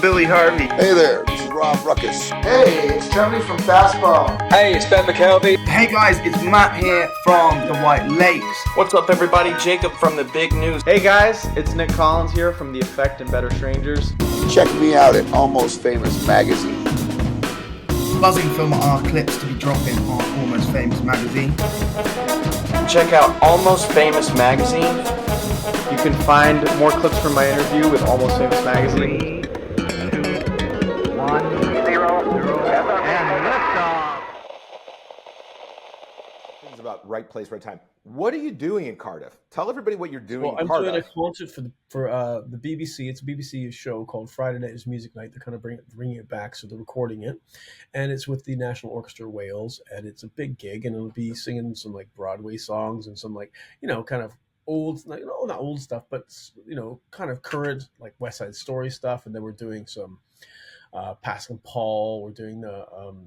Billy Harvey. Hey there, this is Rob Ruckus. Hey, it's Tony from Fastball. Hey, it's Ben McKelvey. Hey guys, it's Matt here from the White Lakes. What's up everybody, Jacob from The Big News. Hey guys, it's Nick Collins here from The Effect and Better Strangers. Check me out at Almost Famous Magazine. Buzzing from our clips to be dropping on Almost Famous Magazine. Check out Almost Famous Magazine. You can find more clips from my interview with Almost Famous Magazine. 3, 2, 1, 0, and liftoff. Things about right place, right time. What are you doing in Cardiff? Tell everybody what you're doing in I'm Cardiff. doing a concert for the BBC. It's a BBC show called Friday Night is Music Night. They're kind of bringing it back, so they're recording it, and it's with the National Orchestra of Wales, and it's a big gig, and it'll be singing some like Broadway songs and some like kind of old, like not old stuff, but kind of current like West Side Story stuff, and then we're doing some Pascal Paul. We're doing the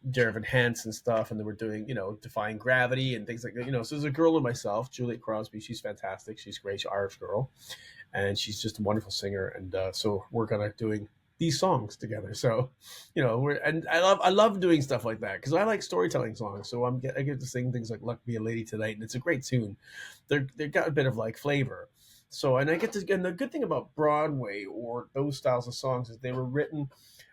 Dervin Hansen stuff, and then we're doing Defying Gravity and things like that. So there's a girl and myself, Juliet Crosby. She's fantastic. She's great. She's an Irish girl, and she's just a wonderful singer. And so we're gonna doing these songs together. So I love doing stuff like that because I like storytelling songs. So I get to sing things like "Luck Be a Lady Tonight," and it's a great tune. They got a bit of like flavor. So and the good thing about Broadway or those styles of songs is they were written.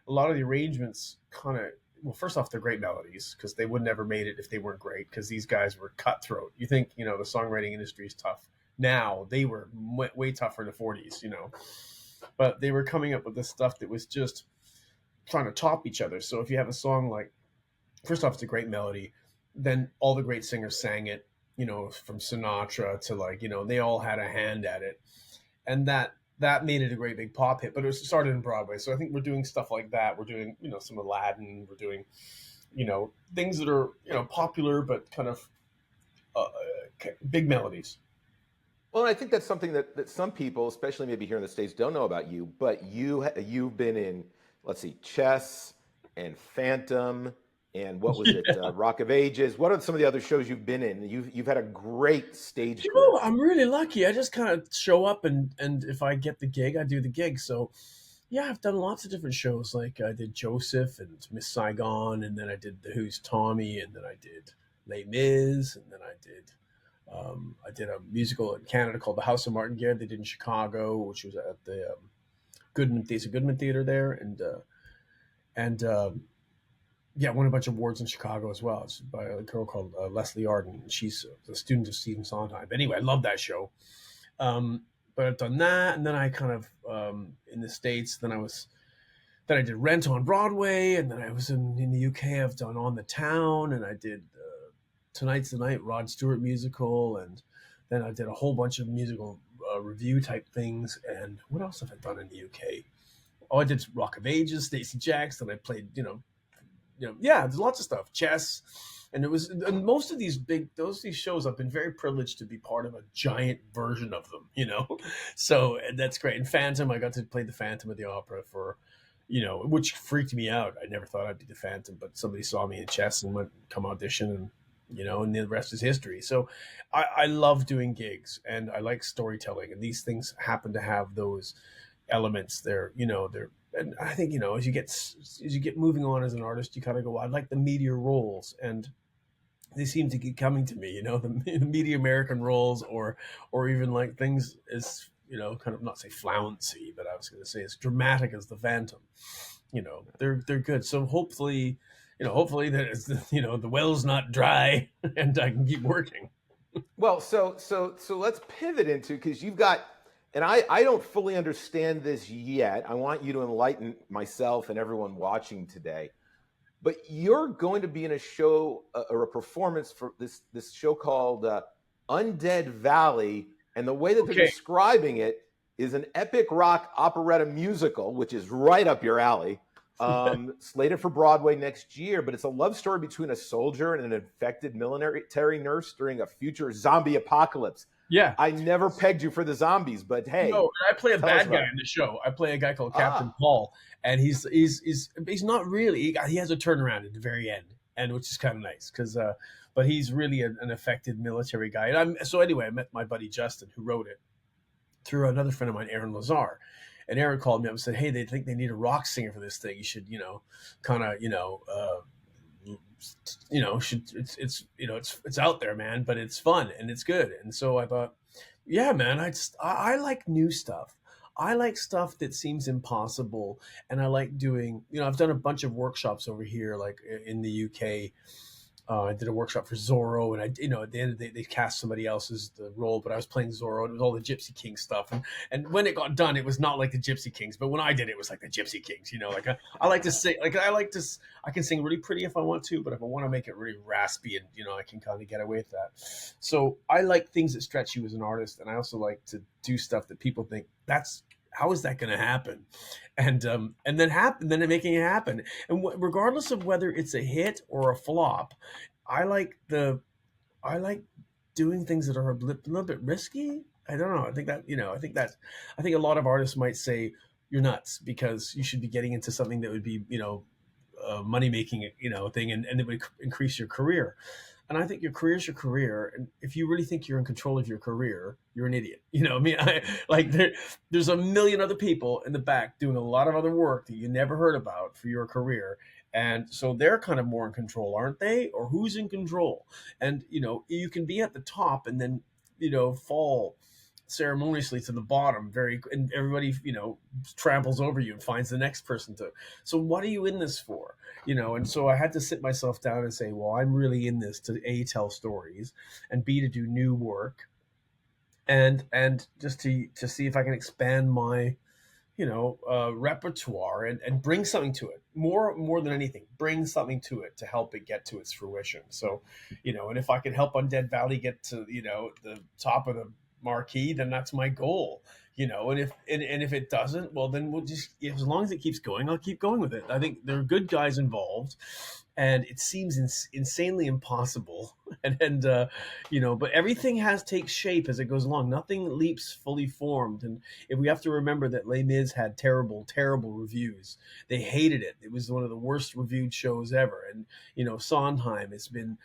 A lot of the arrangements kind of. Well, first off, they're great melodies because they would never made it if they weren't great because these guys were cutthroat. You think, the songwriting industry is tough. Now, they were way tougher in the 40s, But they were coming up with this stuff that was just trying to top each other. So if you have a song like, first off, it's a great melody. Then all the great singers sang it, from Sinatra to they all had a hand at it. And that made it a great big pop hit, but it started in Broadway. So I think we're doing stuff like that. We're doing, some Aladdin. We're doing, things that are, popular, but kind of big melodies. Well, and I think that's something that some people, especially maybe here in the States, don't know about you. But you've been in, let's see, Chess and Phantom and what was it, Rock of Ages. What are some of the other shows you've been in? You've had a great stage career. I'm really lucky. I just kind of show up and if I get the gig, I do the gig. So yeah, I've done lots of different shows. Like I did Joseph and Miss Saigon, and then I did The Who's Tommy, and then I did Les Mis, and then I did a musical in Canada called The House of Martin Guerre. They did in Chicago, which was at the Goodman Theater there, and won a bunch of awards in Chicago as well. It's by a girl called Leslie Arden. She's a student of Stephen Sondheim. Anyway, I love that show. But I've done that, and then I kind of in the States. Then I did Rent on Broadway, and then I was in the UK. I've done On the Town, and I did Tonight's the Night, Rod Stewart musical, and then I did a whole bunch of musical review type things. And what else have I done in the UK? Oh, I did Rock of Ages, Stacey Jackson. I played, there's lots of stuff. Chess, and most of these these shows, I've been very privileged to be part of a giant version of them, So and that's great. And Phantom, I got to play the Phantom of the Opera for, which freaked me out. I never thought I'd be the Phantom, but somebody saw me in Chess and went, come audition, and and the rest is history. So I love doing gigs, and I like storytelling, and these things happen to have those elements. They're. And I think, as you get moving on as an artist, you kind of go, well, I'd like the meteor roles. And they seem to keep coming to me, the media American roles or even like things as, kind of not say flouncy, but I was going to say as dramatic as the Phantom, they're good. So hopefully that it's, the well's not dry and I can keep working. Well, so let's pivot into, because you've got, and I don't fully understand this yet. I want you to enlighten myself and everyone watching today. But you're going to be in a show or a performance for this show called Undead Valley. And the way that they're describing it is an epic rock operetta musical, which is right up your alley. Slated for Broadway next year. But it's a love story between a soldier and an infected military nurse during a future zombie apocalypse. Yeah, I never pegged you for the zombies, but hey, no, I play a bad guy in the show. I play a guy called Captain Paul, and he's not really. He has a turnaround at the very end, and which is kind of nice because, but he's really an affected military guy. And so anyway, I met my buddy Justin, who wrote it, through another friend of mine, Aaron Lazar, and Aaron called me up and said, hey, they think they need a rock singer for this thing. You should, kind of, it's out there, man, but it's fun and it's good. And so I thought, yeah, man, I like new stuff. I like stuff that seems impossible, and I like doing. I've done a bunch of workshops over here, like in the UK. I did a workshop for Zorro, and at the end of the day, they cast somebody else's the role, but I was playing Zorro. And it was all the Gypsy King stuff, and when it got done, it was not like the Gypsy Kings, but when I did it, it was like the Gypsy Kings. Like I like to sing, I can sing really pretty if I want to, but if I want to make it really raspy, and I can kind of get away with that. So I like things that stretch you as an artist, and I also like to do stuff that people think how is that going to happen, and then making it happen, and regardless of whether it's a hit or a flop, I like doing things that are a little bit risky. I don't know. I think a lot of artists might say you're nuts because you should be getting into something that would be money making thing, and it would increase your career. And I think your career is your career. And if you really think you're in control of your career, you're an idiot. There's a million other people in the back doing a lot of other work that you never heard about for your career. And so they're kind of more in control, aren't they? Or who's in control? And, you can be at the top and then, fall ceremoniously to the bottom and everybody tramples over you and finds the next person to. So what are you in this for? And so I had to sit myself down and say, well, I'm really in this to A, tell stories, and B, to do new work, and just to see if I can expand my repertoire and bring something to it, more than anything, bring something to it to help it get to its fruition. So and if I can help Undead Valley get to the top of the marquee, then that's my goal, and if it doesn't, well, then we'll just, as long as it keeps going, I'll keep going with it. I think there are good guys involved, and it seems insanely impossible, but everything takes shape as it goes along. Nothing leaps fully formed, and if we have to remember that Les Mis had terrible reviews. They hated it. It was one of the worst reviewed shows ever, and Sondheim has been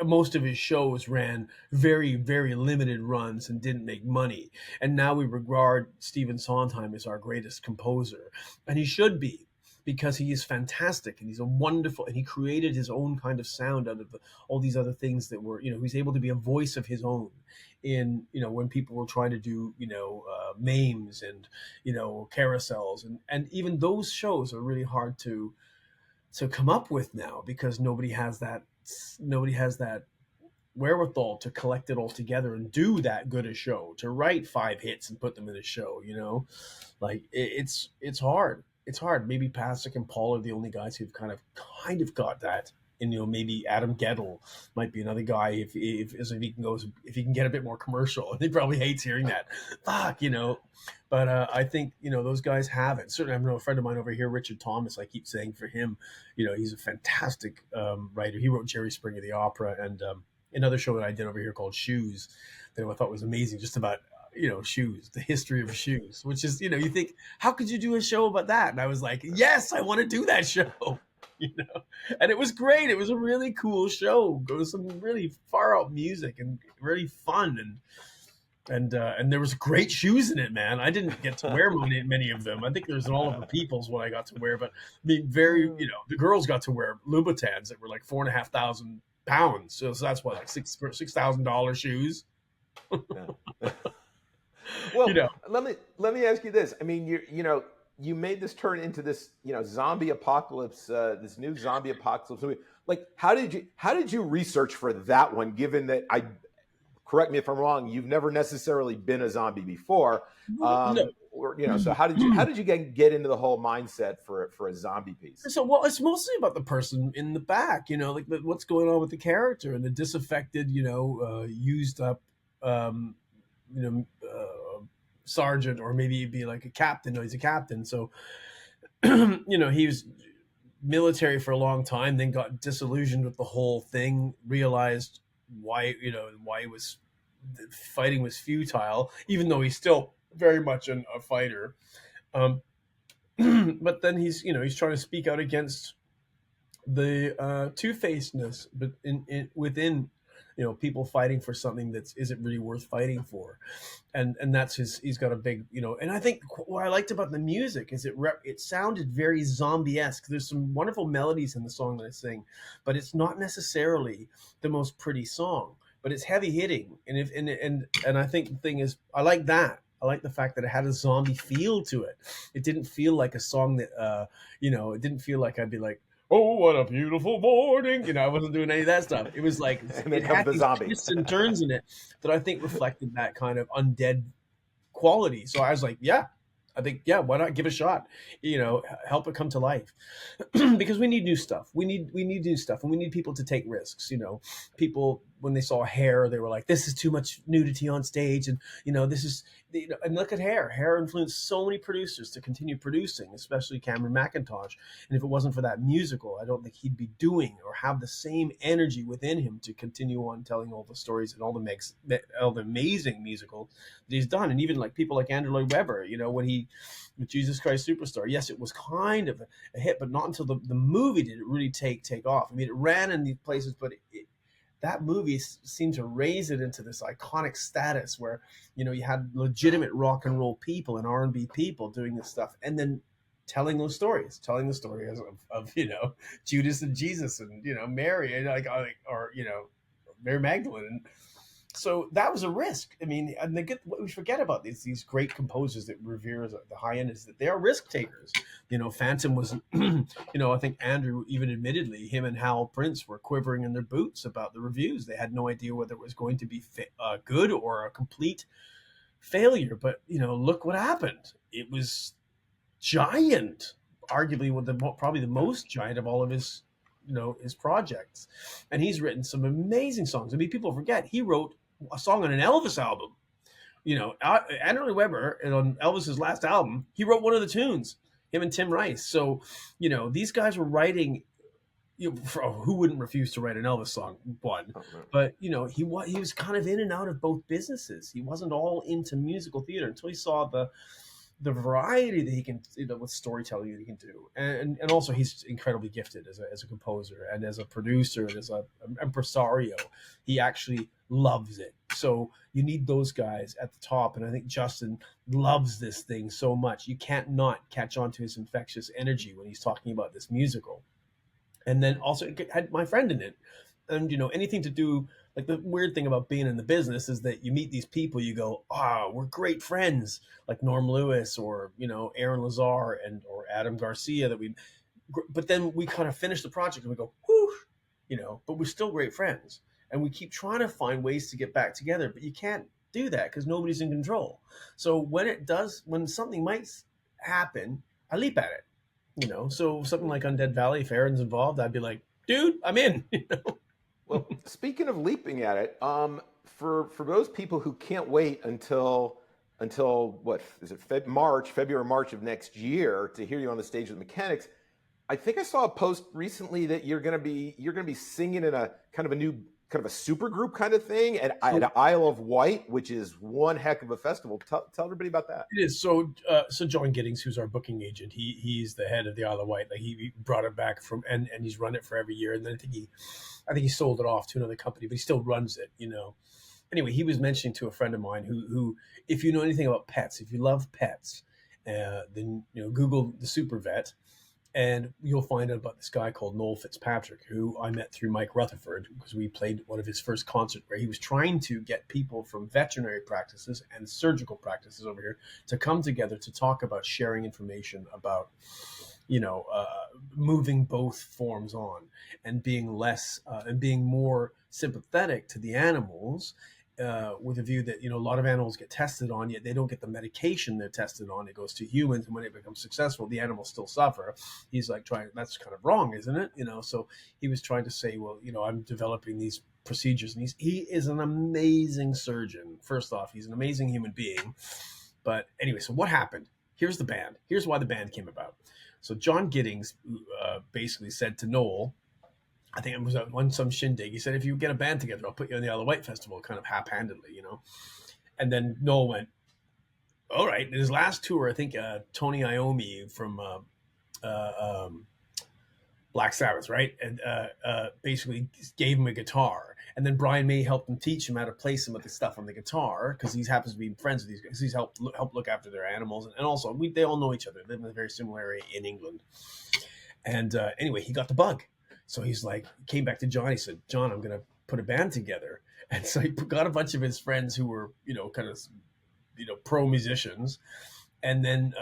most of his shows ran very, very limited runs and didn't make money. And now we regard Stephen Sondheim as our greatest composer. And he should be, because he is fantastic and he's a wonderful, and he created his own kind of sound out of all these other things that were, he's able to be a voice of his own in, when people were trying to do, memes and, carousels. And even those shows are really hard to come up with now, because nobody has that wherewithal to collect it all together and do that good a show, to write 5 hits and put them in a show. It's hard. It's hard. Maybe Pasek and Paul are the only guys who've kind of got that. And maybe Adam Gettle might be another guy if he can get a bit more commercial. And he probably hates hearing that. Fuck, But I think those guys have it. Certainly, I know a friend of mine over here, Richard Thomas. I keep saying for him, he's a fantastic writer. He wrote Jerry Springer the Opera, and another show that I did over here called Shoes that I thought was amazing, just about shoes, the history of shoes. Which is you think, how could you do a show about that? And I was like, yes, I want to do that show. And it was great. It was a really cool show. There was some really far out music and really fun, and there was great shoes in it, man. I didn't get to wear many of them. I think there's an Oliver Peoples what I got to wear, but I mean, the girls got to wear Louboutins that were like 4,500 pounds. So that's what, like $6,000 shoes. Well, let me ask you this. I mean, you made this turn into this, zombie apocalypse, this new zombie apocalypse movie. Like, how did you research for that one? Given that correct me if I'm wrong, you've never necessarily been a zombie before, No. So how did you get into the whole mindset for a zombie piece? So, well, it's mostly about the person in the back, like what's going on with the character and the disaffected, used up, sergeant, or maybe he'd be like a captain. No, he's a captain. So, he was military for a long time, then got disillusioned with the whole thing, realized why fighting was futile, even though he's still very much a fighter. But then he's trying to speak out against the two-facedness, but within people fighting for something that isn't really worth fighting for. And that's he's got a big, and I think what I liked about the music is it sounded very zombie-esque. There's some wonderful melodies in the song that I sing, but it's not necessarily the most pretty song, but it's heavy hitting. And I think the thing is, I like that. I like the fact that it had a zombie feel to it. It didn't feel like a song that, it didn't feel like I'd be like, oh, what a beautiful morning. I wasn't doing any of that stuff. It was like, And then it comes had the these zombie. twists and turns in it that I think reflected that kind of undead quality. So I was like, yeah, I think, yeah, why not give it a shot? Help it come to life. Because we need new stuff. We need new stuff, and we need people to take risks. People, when they saw Hair, they were like, this is too much nudity on stage, and this is, and look at Hair. Hair influenced so many producers to continue producing, especially Cameron McIntosh. And if it wasn't for that musical, I don't think he'd be doing or have the same energy within him to continue on telling all the stories and all the amazing musicals that he's done. And even like people like Andrew Lloyd Webber, with Jesus Christ Superstar, yes, it was kind of a hit, but not until the movie did it really take off. I mean, it ran in these places, but that movie seemed to raise it into this iconic status where, you had legitimate rock and roll people and R&B people doing this stuff, and then telling the story of Judas and Jesus and Mary and or Mary Magdalene. And so that was a risk. I mean, and what we forget about these great composers that revere at the high end is that they are risk takers. Phantom was, I think Andrew even admittedly, him and Hal Prince were quivering in their boots about the reviews. They had no idea whether it was going to be good or a complete failure. But look what happened. It was giant, arguably probably the most giant of all of his projects. And he's written some amazing songs. I mean, people forget he wrote a song on an Elvis album. Andrew Lloyd Webber, and on Elvis's last album, he wrote one of the tunes, him and Tim Rice. So, these guys were writing, who wouldn't refuse to write an Elvis song? One, but he was kind of in and out of both businesses. He wasn't all into musical theater until he saw the variety that he can, with storytelling that he can do, and also he's incredibly gifted as a composer and as a producer and as an impresario. He actually loves it. So you need those guys at the top, and I think Justin loves this thing so much. You can't not catch on to his infectious energy when he's talking about this musical. And then also it had my friend in it, and anything to do. Like the weird thing about being in the business is that you meet these people, you go, we're great friends, like Norm Lewis or, Aaron Lazar or Adam Garcia but then we kind of finish the project and we go, whew, but we're still great friends. And we keep trying to find ways to get back together, but you can't do that because nobody's in control. So when something might happen, I leap at it, so something like Undead Valley, if Aaron's involved, I'd be like, dude, I'm in, Well, speaking of leaping at it, for those people who can't wait until what is it, February, March of next year to hear you on the stage with Mechanics, I think I saw a post recently that you're gonna be singing in a kind of a new kind of a super group kind of thing at Isle of Wight, which is one heck of a festival. Tell everybody about that. It is. So John Giddings, who's our booking agent, he's the head of the Isle of Wight. Like he brought it back from, and he's run it for every year. And then I think he sold it off to another company, but he still runs it, Anyway, he was mentioning to a friend of mine who, if you know anything about pets, if you love pets, then, Google the Super Vet, and you'll find out about this guy called Noel Fitzpatrick, who I met through Mike Rutherford because we played one of his first concerts where he was trying to get people from veterinary practices and surgical practices over here to come together to talk about sharing information about, moving both forms on and being less and being more sympathetic to the animals. With a view that, a lot of animals get tested on, yet they don't get the medication they're tested on. It goes to humans, and when it becomes successful, the animals still suffer. He's like that's kind of wrong, isn't it? So he was trying to say, well, I'm developing these procedures, and he is an amazing surgeon. First off, he's an amazing human being. But anyway, so what happened? Here's the band. Here's why the band came about. So John Giddings basically said to Noel, I think it was on some shindig, he said, if you get a band together, I'll put you on the Isle of Wight Festival, kind of half-handedly, And then Noel went, all right. In his last tour, I think Tony Iommi from Black Sabbath, right? And basically gave him a guitar. And then Brian May helped him teach him how to play some of the stuff on the guitar because he happens to be friends with these guys. He's helped look after their animals. And also, they all know each other. They live in a very similar area in England. And anyway, he got the bug. So he's like, came back to John. He said, John, I'm going to put a band together. And so he got a bunch of his friends who were, kind of, pro musicians. And then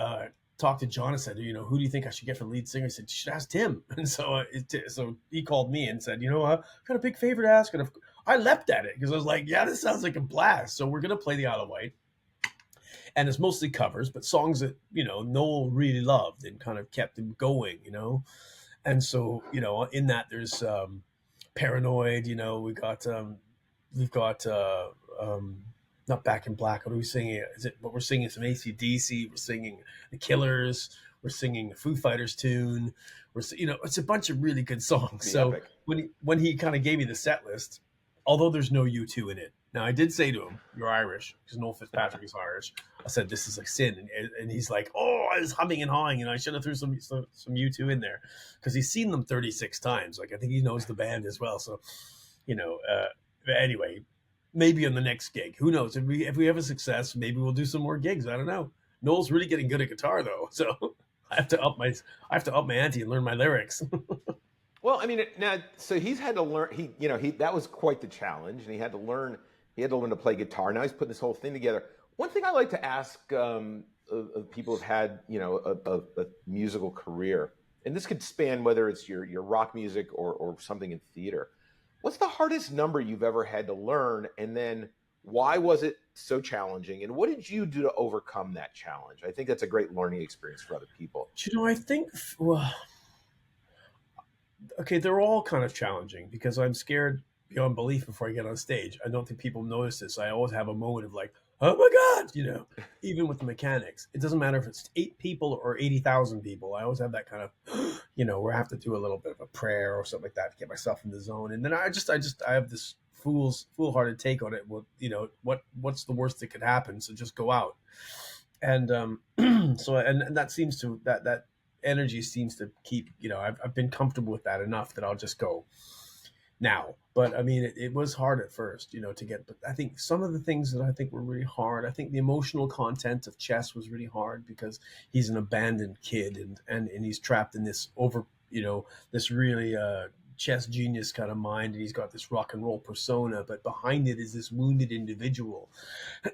talked to John and said, who do you think I should get for the lead singer? He said, you should ask Tim. And so he called me and said, I've got a big favor to ask. And I leapt at it because I was like, yeah, this sounds like a blast. So we're going to play the Isle of Wight. And it's mostly covers, but songs that, Noel really loved and kind of kept him going, And so, in that there's Paranoid, we've got not Back in Black. What are we singing? But we're singing some AC/DC. We're singing The Killers. We're singing a Foo Fighters tune. It's a bunch of really good songs. So epic. when he kind of gave me the set list, although there's no U2 in it. Now I did say to him, "You're Irish," because Noel Fitzpatrick is Irish. I said, "This is like sin," and he's like, "Oh, I was humming and hawing, I should have threw some U2 in there," because he's seen them 36 times. Like I think he knows the band as well. So, anyway. Maybe on the next gig. Who knows? If we have a success, maybe we'll do some more gigs. I don't know. Noel's really getting good at guitar though, so I have to up my ante and learn my lyrics. Well, I mean, now, so he's had to learn. That was quite the challenge, and he had to learn. He had to learn to play guitar. Now he's putting this whole thing together. One thing I like to ask of people who've had a musical career, and this could span whether it's your rock music or something in theater. What's the hardest number you've ever had to learn, and then why was it so challenging, and what did you do to overcome that challenge? I think that's a great learning experience for other people. I think, okay, they're all kind of challenging because I'm scared beyond belief before I get on stage. I don't think people notice this. I always have a moment of like, oh my God, even with the mechanics. It doesn't matter if it's 8 people or 80,000 people. I always have that kind of, where I have to do a little bit of a prayer or something like that to get myself in the zone. And then I have this foolhardy take on it. Well, what's the worst that could happen? So just go out. And so that seems to, that energy seems to keep, I've been comfortable with that enough that I'll just go now. But I mean, it was hard at first, to get, but I think some of the things that I think were really hard, I think the emotional content of Chess was really hard because he's an abandoned kid and he's trapped in this this really chess genius kind of mind. And he's got this rock and roll persona, but behind it is this wounded individual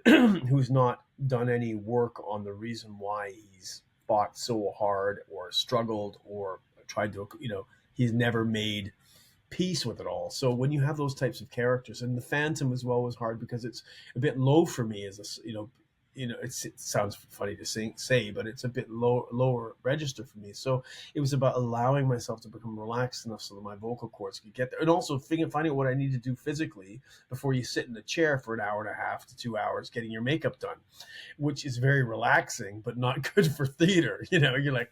who's not done any work on the reason why he's fought so hard or struggled or tried to, he's never made peace with it all. So when you have those types of characters, and the Phantom as well was hard because it's a bit low for me as a it sounds funny to say, but it's a bit lower register for me. So it was about allowing myself to become relaxed enough so that my vocal cords could get there, and also finding out what I need to do physically before you sit in a chair for an hour and a half to 2 hours getting your makeup done, which is very relaxing but not good for theater. You're like,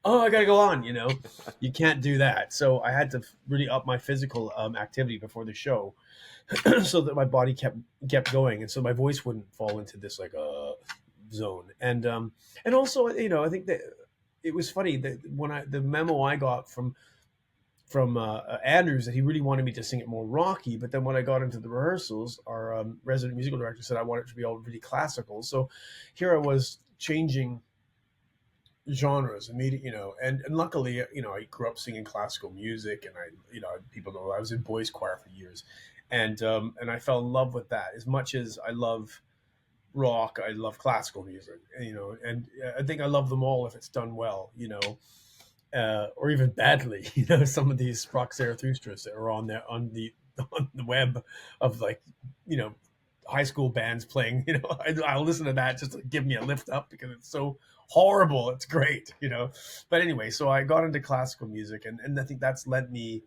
oh, I gotta go on. You can't do that. So I had to really up my physical activity before the show, so that my body kept going, and so my voice wouldn't fall into this like zone. And also, I think that it was funny that when the memo I got from Andrews that he really wanted me to sing it more rocky, but then when I got into the rehearsals, our resident musical director said I want it to be all really classical. So here I was changing genres immediately, and luckily, I grew up singing classical music, and people know I was in boys choir for years, and I fell in love with that. As much as I love rock, I love classical music, and I think I love them all if it's done well, or even badly. Some of these rock Zarathrustras that are on the web of like, high school bands playing, I'll listen to that just to give me a lift up because it's so horrible. It's great, but anyway, so I got into classical music, and I think that's led me,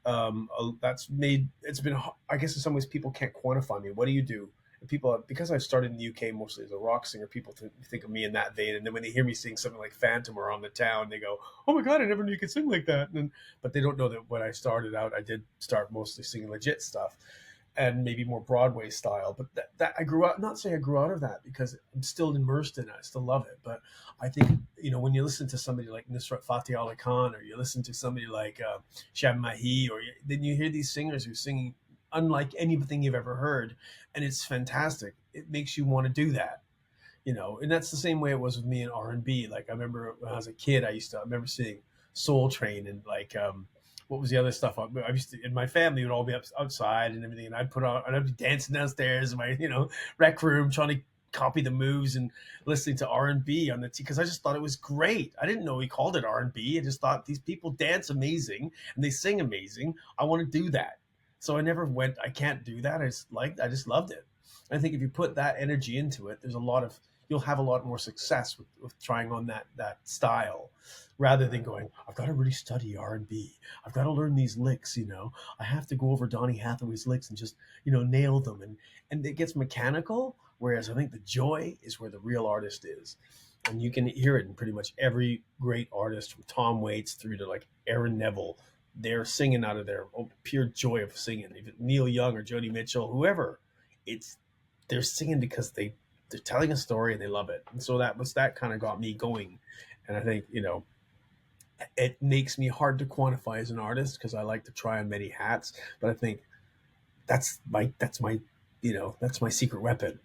it's been, I guess in some ways people can't quantify me. What do you do? And people, because I've started in the UK mostly as a rock singer, people think of me in that vein, and then when they hear me sing something like Phantom or On the Town, they go, oh my God, I never knew you could sing like that. But they don't know that when I started out, I did start mostly singing legit stuff. and maybe more Broadway style. But that I grew up, not saying I grew out of that because I'm still immersed in it. I still love it. But I think, when you listen to somebody like Nusrat Fateh Ali Khan, or you listen to somebody like Shab Mahi, then you hear these singers who are singing unlike anything you've ever heard. And it's fantastic. It makes you want to do that. And that's the same way it was with me in R&B. Like I remember when I was a kid, I remember seeing Soul Train and like, what was the other stuff? I used to, and my family would all be outside and everything, and I'd be dancing downstairs in my, rec room, trying to copy the moves and listening to R&B on the because I just thought it was great. I didn't know he called it R&B. I just thought these people dance amazing and they sing amazing. I want to do that. So I never went, I can't do that. I just loved it. I think if you put that energy into it, you'll have a lot more success with trying on that style, rather than going, I've got to really study R&B. I've got to learn these licks, I have to go over Donny Hathaway's licks and just, nail them. And it gets mechanical, whereas I think the joy is where the real artist is. And you can hear it in pretty much every great artist, from Tom Waits through to like Aaron Neville. They're singing out of their pure joy of singing. Even Neil Young or Joni Mitchell, whoever, they're singing because they're telling a story and they love it. And so that kind of got me going. And I think, it makes me hard to quantify as an artist because I like to try on many hats, but I think that's my secret weapon.